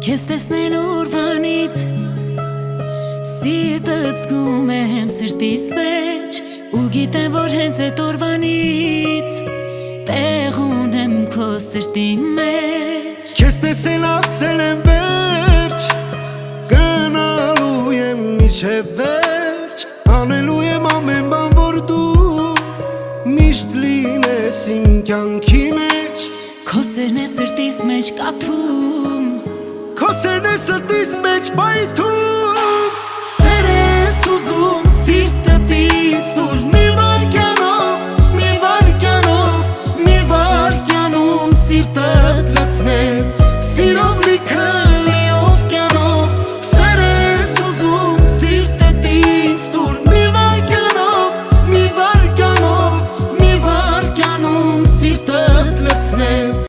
Քեզ տեսնել օրվանից սիրտս զգում է հեմ սրտիս մեջ ու գիտեմ, որ հենց այդ օրվանից տեղ ունեմ քո սրտի մեջ Քեզ տեսել ասել եմ վերջ գնալու եմ մինչև վերջ անելու եմ ամեն բան, որ դու միշտ լինես իմ կյանքի մեջ Քո սերն է սրտիս մեջ կապում Քո սերն է սրտիս մեջ պայթում Սեր ես ուզում սիրտտից դուրս մի վարկյանում սիրտը